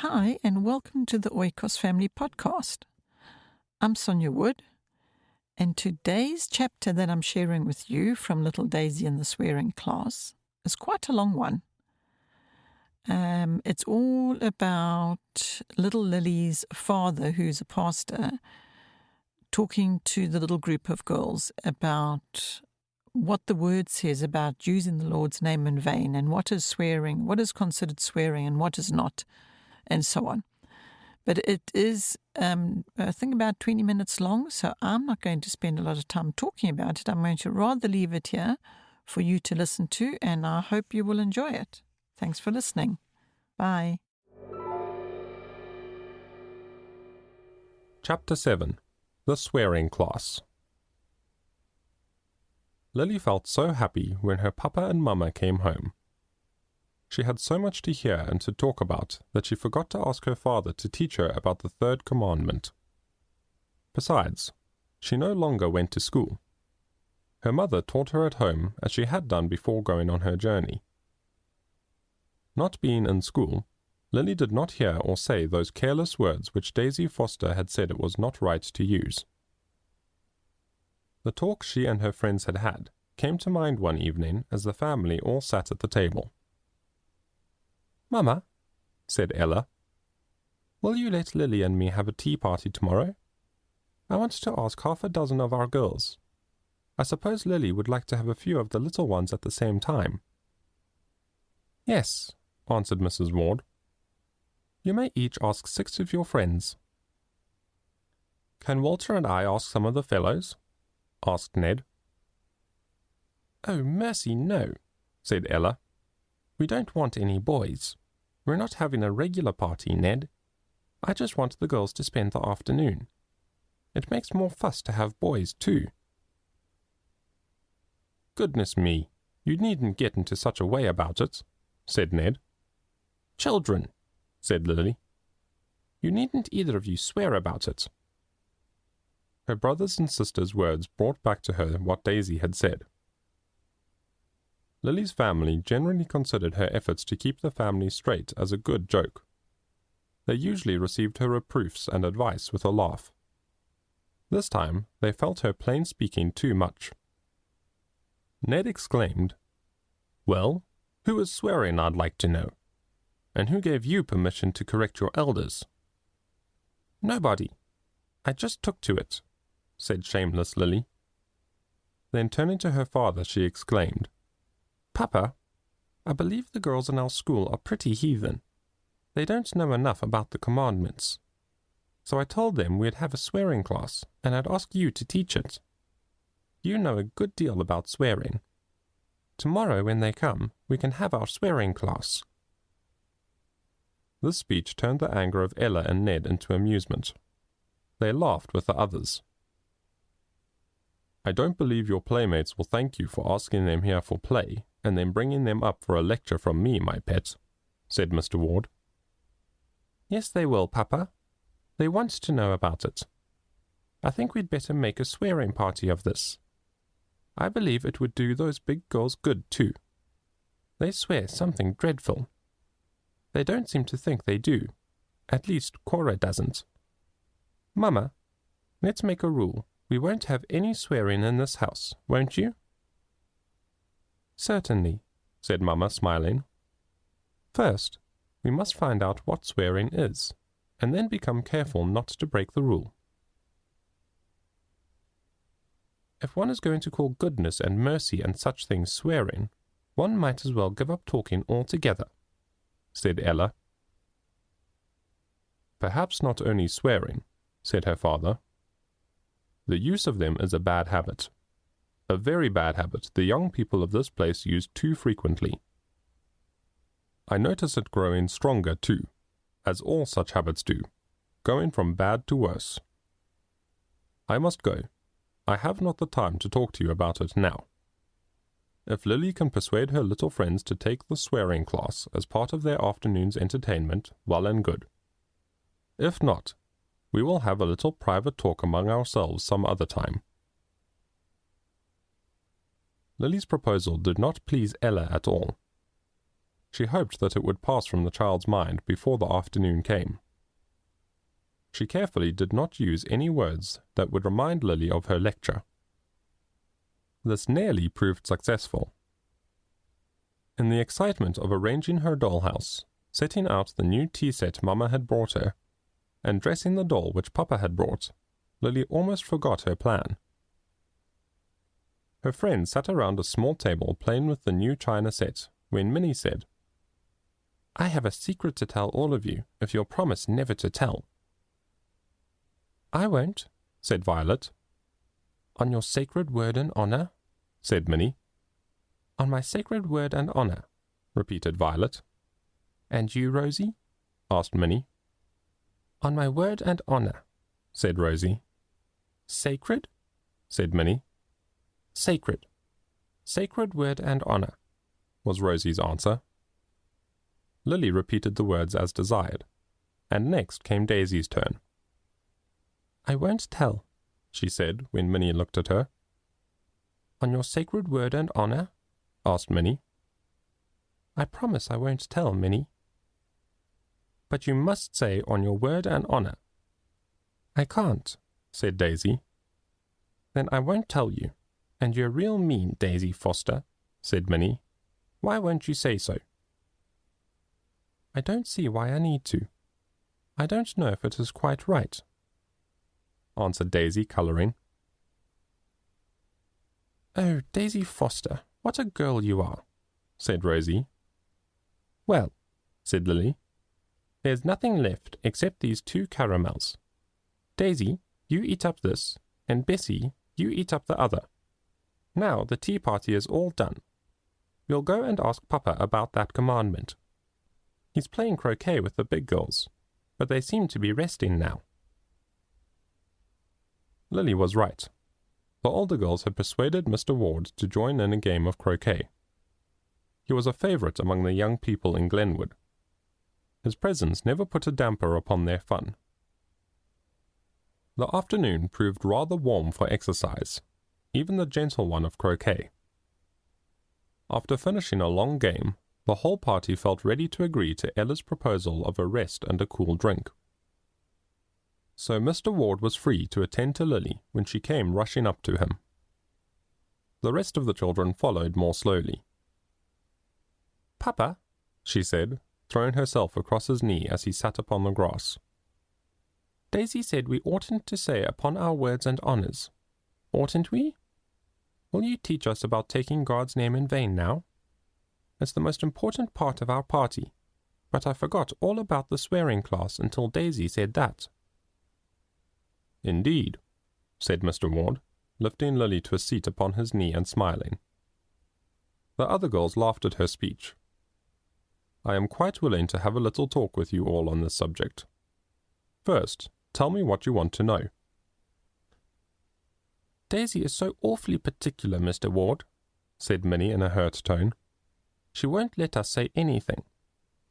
Hi, and welcome to the Oikos Family Podcast. I'm Sonja Wood, and today's chapter that I'm sharing with you from Little Daisy in the Swearing Class is quite a long one. It's all about little Lily's father, who's a pastor, talking to the little group of girls about what the word says about using the Lord's name in vain, and what is swearing, what is considered swearing, and what is not, and so on. But it is, I think, about 20 minutes long, so I'm not going to spend a lot of time talking about it. I'm going to rather leave it here for you to listen to, and I hope you will enjoy it. Thanks for listening. Bye. Chapter 7. The Swearing Class. Lily felt so happy when her papa and mama came home. She had so much to hear and to talk about that she forgot to ask her father to teach her about the third commandment. Besides, she no longer went to school. Her mother taught her at home as she had done before going on her journey. Not being in school, Lily did not hear or say those careless words which Daisy Foster had said it was not right to use. The talk she and her friends had had came to mind one evening as the family all sat at the table. "Mamma," said Ella, "will you let Lily and me have a tea party tomorrow? I want to ask half a dozen of our girls. I suppose Lily would like to have a few of the little ones at the same time." "Yes," answered Mrs. Ward. "You may each ask 6 of your friends." "Can Walter and I ask some of the fellows?" asked Ned. "Oh, mercy, no," said Ella. "We don't want any boys. We're not having a regular party, Ned. I just want the girls to spend the afternoon. It makes more fuss to have boys, too." "Goodness me, you needn't get into such a way about it," said Ned. "Children," said Lily. "You needn't either of you swear about it." Her brothers and sisters' words brought back to her what Daisy had said. Lily's family generally considered her efforts to keep the family straight as a good joke. They usually received her reproofs and advice with a laugh. This time they felt her plain speaking too much. Ned exclaimed, "Well, who is swearing, I'd like to know? And who gave you permission to correct your elders?" "Nobody. I just took to it," said shameless Lily. Then turning to her father, she exclaimed, "Papa, I believe the girls in our school are pretty heathen. They don't know enough about the commandments. So I told them we'd have a swearing class, and I'd ask you to teach it. You know a good deal about swearing. Tomorrow when they come, we can have our swearing class." This speech turned the anger of Ella and Ned into amusement. They laughed with the others. "I don't believe your playmates will thank you for asking them here for play, and then bringing them up for a lecture from me, my pet," said Mr. Ward. "Yes, they will, Papa. They want to know about it. I think we'd better make a swearing party of this. I believe it would do those big girls good, too. They swear something dreadful. They don't seem to think they do. At least, Cora doesn't. Mamma, let's make a rule. We won't have any swearing in this house, won't you?" "Certainly," said Mamma, smiling. "First, we must find out what swearing is, and then become careful not to break the rule." "If one is going to call goodness and mercy and such things swearing, one might as well give up talking altogether," said Ella. "Perhaps not only swearing," said her father. "The use of them is a bad habit. A very bad habit the young people of this place use too frequently. I notice it growing stronger too, as all such habits do, going from bad to worse. I must go. I have not the time to talk to you about it now. If Lily can persuade her little friends to take the swearing class as part of their afternoon's entertainment, well and good. If not, we will have a little private talk among ourselves some other time." Lily's proposal did not please Ella at all. She hoped that it would pass from the child's mind before the afternoon came. She carefully did not use any words that would remind Lily of her lecture. This nearly proved successful. In the excitement of arranging her dollhouse, setting out the new tea set Mamma had brought her, and dressing the doll which Papa had brought, Lily almost forgot her plan. Her friends sat around a small table playing with the new china set, when Minnie said, "I have a secret to tell all of you, if you'll promise never to tell." "I won't," said Violet. "On your sacred word and honor?" said Minnie. "On my sacred word and honor," repeated Violet. "And you, Rosie?" asked Minnie. "On my word and honor," said Rosie. "Sacred?" said Minnie. "Sacred. Sacred word and honor," was Rosie's answer. Lily repeated the words as desired, and next came Daisy's turn. "I won't tell," she said when Minnie looked at her. "On your sacred word and honor?" asked Minnie. "I promise I won't tell, Minnie." "But you must say on your word and honor." "I can't," said Daisy. "Then I won't tell you, and you're real mean, Daisy Foster," said Minnie. "Why won't you say so?" "I don't see why I need to. I don't know if it is quite right," answered Daisy, colouring. "Oh, Daisy Foster, what a girl you are," said Rosie. "Well," said Lily, "there's nothing left except these 2 caramels. Daisy, you eat up this, and Bessie, you eat up the other. Now the tea party is all done. We'll go and ask Papa about that commandment. He's playing croquet with the big girls, but they seem to be resting now." Lily was right. The older girls had persuaded Mr. Ward to join in a game of croquet. He was a favourite among the young people in Glenwood. His presence never put a damper upon their fun. The afternoon proved rather warm for exercise, even the gentle one of croquet. After finishing a long game, the whole party felt ready to agree to Ella's proposal of a rest and a cool drink. So Mr. Ward was free to attend to Lily when she came rushing up to him. The rest of the children followed more slowly. "Papa," she said, throwing herself across his knee as he sat upon the grass, "Daisy said we oughtn't to say upon our words and honours. Oughtn't we? Will you teach us about taking God's name in vain now? It's the most important part of our party, but I forgot all about the swearing class until Daisy said that." "Indeed," said Mr. Ward, lifting Lily to a seat upon his knee and smiling. The other girls laughed at her speech. "I am quite willing to have a little talk with you all on this subject. First, tell me what you want to know." "Daisy is so awfully particular, Mr. Ward," said Minnie in a hurt tone. "She won't let us say anything.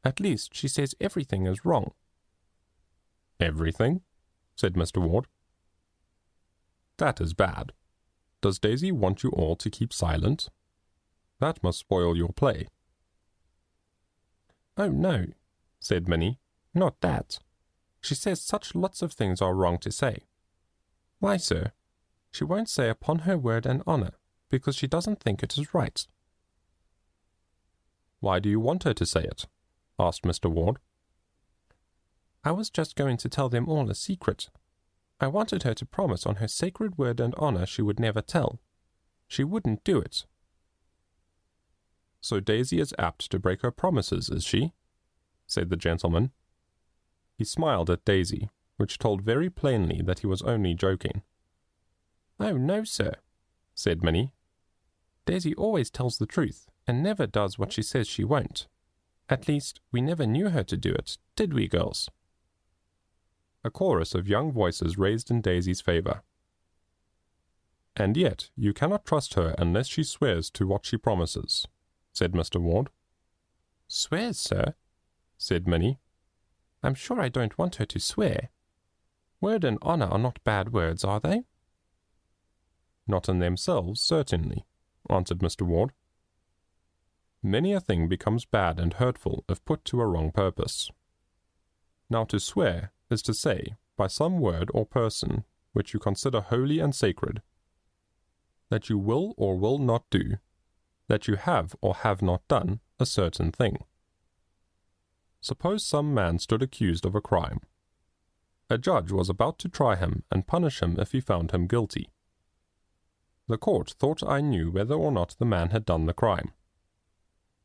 At least, she says everything is wrong." "Everything?" said Mr. Ward. "That is bad. Does Daisy want you all to keep silent? That must spoil your play." "Oh, no," said Minnie, "not that. She says such lots of things are wrong to say. Why, sir, she won't say upon her word and honour, because she doesn't think it is right." "Why do you want her to say it?" asked Mr. Ward. "I was just going to tell them all a secret. I wanted her to promise on her sacred word and honour she would never tell. She wouldn't do it." "So Daisy is apt to break her promises, is she?" said the gentleman. He smiled at Daisy, which told very plainly that he was only joking. "Oh, no, sir," said Minnie. "Daisy always tells the truth, and never does what she says she won't. At least, we never knew her to do it, did we, girls?" A chorus of young voices raised in Daisy's favour. "And yet you cannot trust her unless she swears to what she promises," said Mr. Ward. "Swears, sir?" said Minnie. "I'm sure I don't want her to swear. Word and honour are not bad words, are they?" "Not in themselves, certainly," answered Mr. Ward. Many a thing becomes bad and hurtful if put to a wrong purpose. Now to swear is to say, by some word or person which you consider holy and sacred, that you will or will not do, that you have or have not done a certain thing. Suppose some man stood accused of a crime. A judge was about to try him and punish him if he found him guilty. The court thought I knew whether or not the man had done the crime.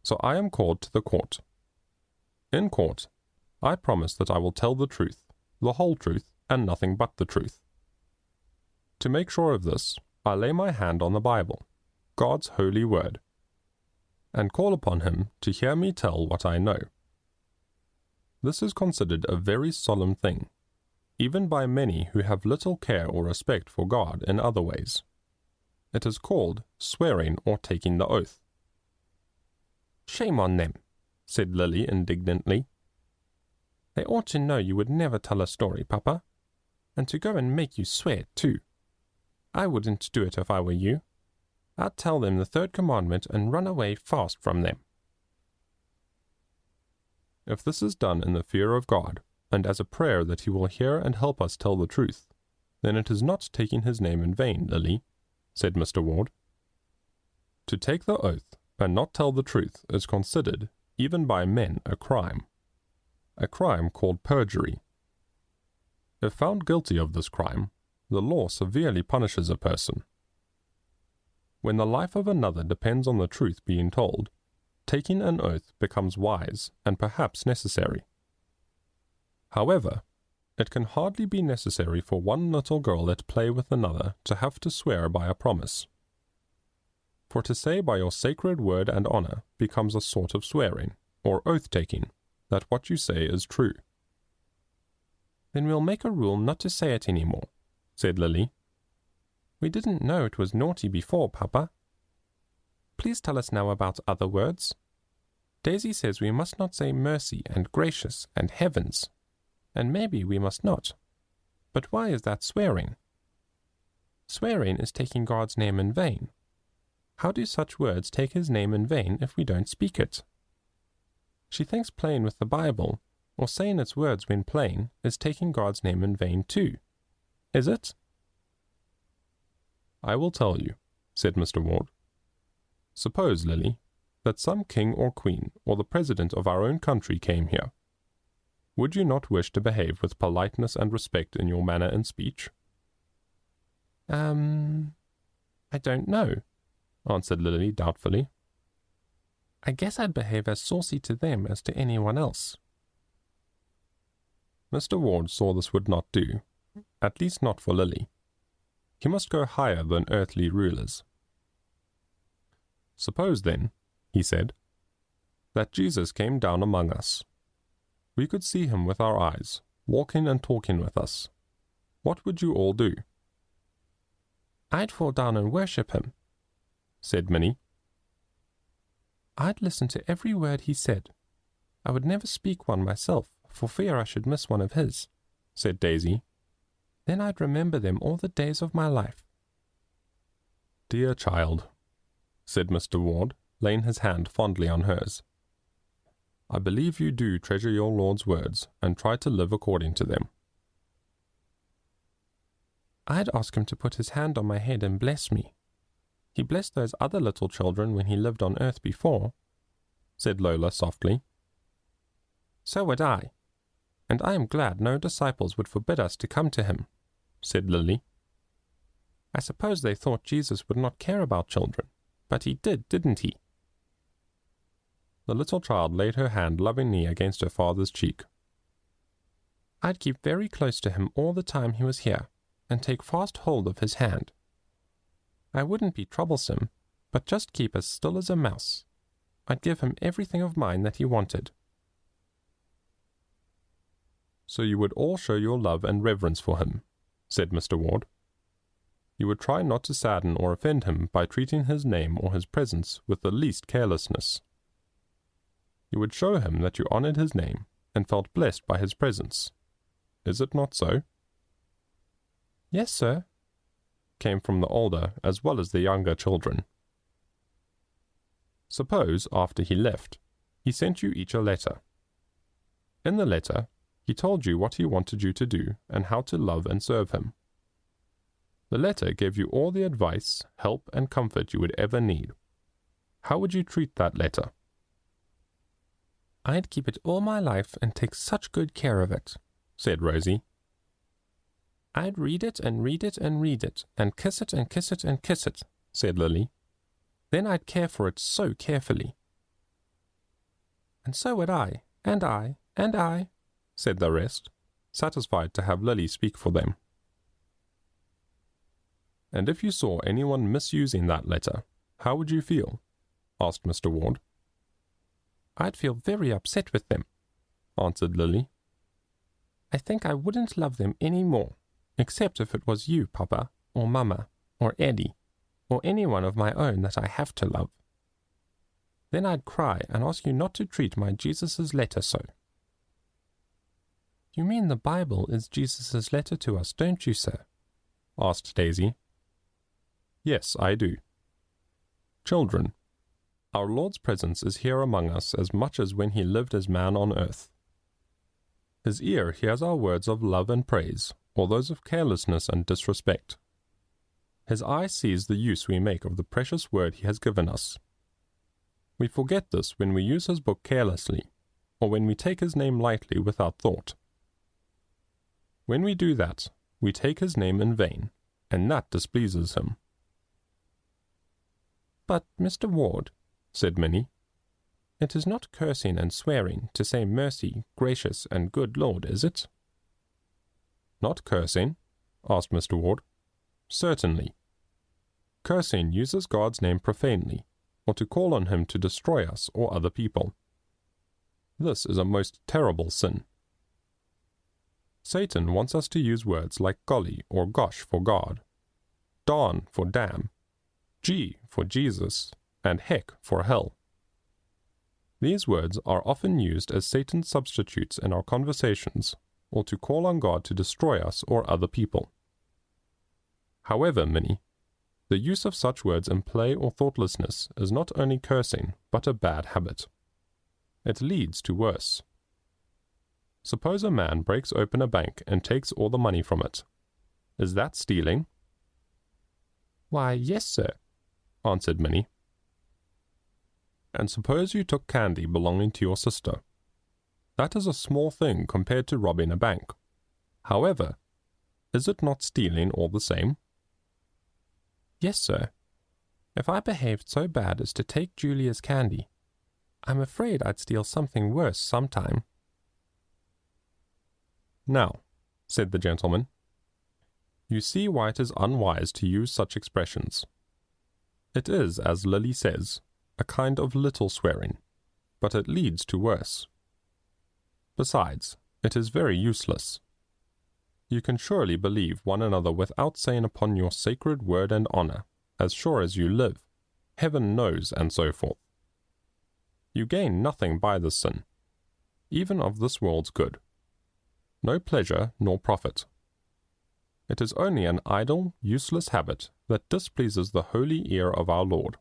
So I am called to the court. In court, I promise that I will tell the truth, the whole truth, and nothing but the truth. To make sure of this, I lay my hand on the Bible, God's holy word, and call upon him to hear me tell what I know. This is considered a very solemn thing, even by many who have little care or respect for God in other ways. It is called swearing or taking the oath. "Shame on them," said Lily indignantly. "They ought to know you would never tell a story, Papa, and to go and make you swear, too. I wouldn't do it if I were you. I'd tell them the third commandment and run away fast from them." If this is done in the fear of God, and as a prayer that he will hear and help us tell the truth, then it is not taking his name in vain, Lily, said Mr. Ward. To take the oath and not tell the truth is considered, even by men, a crime called perjury. If found guilty of this crime, the law severely punishes a person. When the life of another depends on the truth being told, taking an oath becomes wise and perhaps necessary. However, it can hardly be necessary for one little girl at play with another to have to swear by a promise. For to say by your sacred word and honor becomes a sort of swearing, or oath-taking, that what you say is true. "Then we'll make a rule not to say it any more," said Lily. "We didn't know it was naughty before, Papa. Please tell us now about other words. Daisy says we must not say mercy and gracious and heavens, and maybe we must not. But why is that swearing?" "Swearing is taking God's name in vain. How do such words take his name in vain if we don't speak it?" She thinks playing with the Bible, or saying its words when playing, is taking God's name in vain too. Is it? "I will tell you," said Mr. Ward. "Suppose, Lily, that some king or queen or the president of our own country came here. Would you not wish to behave with politeness and respect in your manner and speech?" I don't know," answered Lily doubtfully. "I guess I'd behave as saucy to them as to anyone else." Mr. Ward saw this would not do, at least not for Lily. He must go higher than earthly rulers. "Suppose, then," he said, "that Jesus came down among us. We could see him with our eyes, walking and talking with us. What would you all do?" "I'd fall down and worship him," said Minnie. "I'd listen to every word he said. I would never speak one myself, for fear I should miss one of his," said Daisy. "Then I'd remember them all the days of my life." "Dear child," said Mr. Ward, laying his hand fondly on hers. "I believe you do treasure your Lord's words and try to live according to them." "I'd ask him to put his hand on my head and bless me. He blessed those other little children when he lived on earth before," said Lola softly. "So would I, and I am glad no disciples would forbid us to come to him," said Lily. "I suppose they thought Jesus would not care about children, but he did, didn't he?" The little child laid her hand lovingly against her father's cheek. "I'd keep very close to him all the time he was here, and take fast hold of his hand. I wouldn't be troublesome, but just keep as still as a mouse. I'd give him everything of mine that he wanted." "So you would all show your love and reverence for him," said Mr. Ward. "You would try not to sadden or offend him by treating his name or his presence with the least carelessness. You would show him that you honored his name and felt blessed by his presence. Is it not so?" "Yes, sir," came from the older as well as the younger children. Suppose, after he left, he sent you each a letter. In the letter, he told you what he wanted you to do and how to love and serve him. The letter gave you all the advice, help, and comfort you would ever need. How would you treat that letter? I'd keep it all my life and take such good care of it, said Rosie. I'd read it and read it and read it, and kiss it and kiss it and kiss it, said Lily. Then I'd care for it so carefully. And so would I, and I, and I, said the rest, satisfied to have Lily speak for them. And if you saw anyone misusing that letter, how would you feel? Asked Mr. Ward. I'd feel very upset with them, answered Lily. I think I wouldn't love them any more, except if it was you, Papa, or Mama, or Eddie, or anyone of my own that I have to love. Then I'd cry and ask you not to treat my Jesus' letter so. You mean the Bible is Jesus' letter to us, don't you, sir? Asked Daisy. Yes, I do. Children, our Lord's presence is here among us as much as when he lived as man on earth. His ear hears our words of love and praise, or those of carelessness and disrespect. His eye sees the use we make of the precious word he has given us. We forget this when we use his book carelessly, or when we take his name lightly without thought. When we do that, we take his name in vain, and that displeases him. But, Mr. Ward, said Minnie, it is not cursing and swearing to say mercy, gracious, and good Lord, is it? Not cursing? Asked Mr. Ward. Certainly. Cursing uses God's name profanely, or to call on him to destroy us or other people. This is a most terrible sin. Satan wants us to use words like golly or gosh for God, darn for damn, gee for Jesus, and heck for hell. These words are often used as Satan's substitutes in our conversations, or to call on God to destroy us or other people. However, Minnie, the use of such words in play or thoughtlessness is not only cursing, but a bad habit. It leads to worse. Suppose a man breaks open a bank and takes all the money from it. Is that stealing? Why, yes, sir, answered Minnie. And suppose you took candy belonging to your sister. That is a small thing compared to robbing a bank. However, is it not stealing all the same? Yes, sir. If I behaved so bad as to take Julia's candy, I'm afraid I'd steal something worse sometime. Now, said the gentleman, you see why it is unwise to use such expressions. It is, as Lily says, a kind of little swearing, but it leads to worse. Besides, it is very useless. You can surely believe one another without saying upon your sacred word and honor, as sure as you live, heaven knows, and so forth. You gain nothing by this sin, even of this world's good. No pleasure nor profit. It is only an idle, useless habit that displeases the holy ear of our Lord.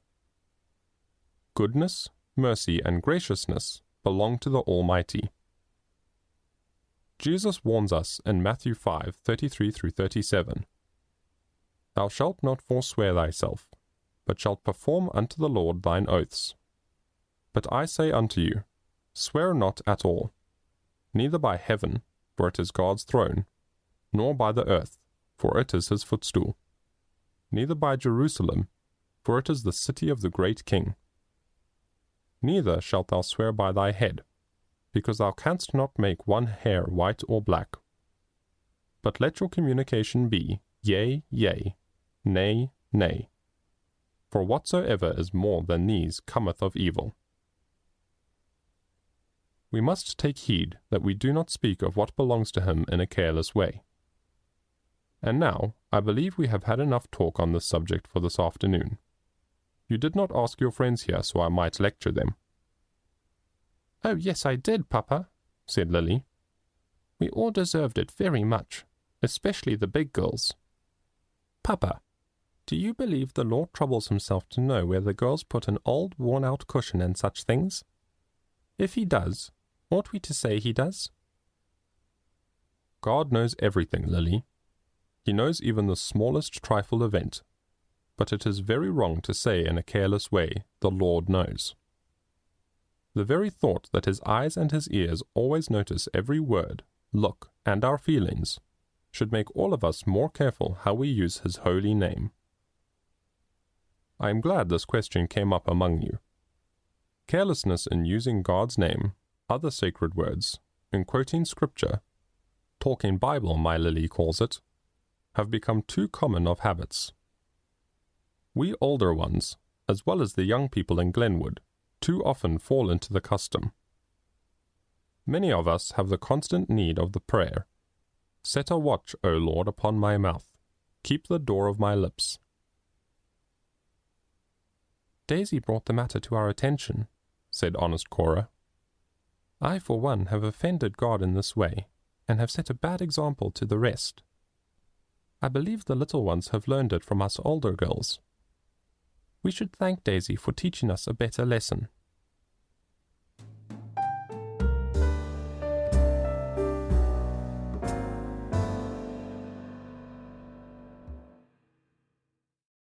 Goodness, mercy, and graciousness belong to the Almighty. Jesus warns us in Matthew 5:33-37, Thou shalt not forswear thyself, but shalt perform unto the Lord thine oaths. But I say unto you, swear not at all, neither by heaven, for it is God's throne, nor by the earth, for it is his footstool, neither by Jerusalem, for it is the city of the great King. Neither shalt thou swear by thy head, because thou canst not make one hair white or black. But let your communication be, yea, yea, nay, nay. For whatsoever is more than these cometh of evil. We must take heed that we do not speak of what belongs to him in a careless way. And now, I believe we have had enough talk on this subject for this afternoon. You did not ask your friends here, so I might lecture them. Oh, yes, I did, Papa, said Lily. We all deserved it very much, especially the big girls. Papa, Do you believe the Lord troubles himself to know where the girls put an old worn-out cushion and such things? If he does, ought we to say he does? God knows everything, Lily. He knows even the smallest trifle event, but it is very wrong to say in a careless way, the Lord knows. The very thought that his eyes and his ears always notice every word, look, and our feelings, should make all of us more careful how we use his holy name. I am glad this question came up among you. Carelessness in using God's name, other sacred words, in quoting Scripture, talking Bible, my Lily calls it, have become too common of habits. We older ones, as well as the young people in Glenwood, too often fall into the custom. Many of us have the constant need of the prayer, "Set a watch, O Lord, upon my mouth. Keep the door of my lips." Daisy brought the matter to our attention, said honest Cora. I, for one, have offended God in this way, and have set a bad example to the rest. I believe the little ones have learned it from us older girls. We should thank Daisy for teaching us a better lesson.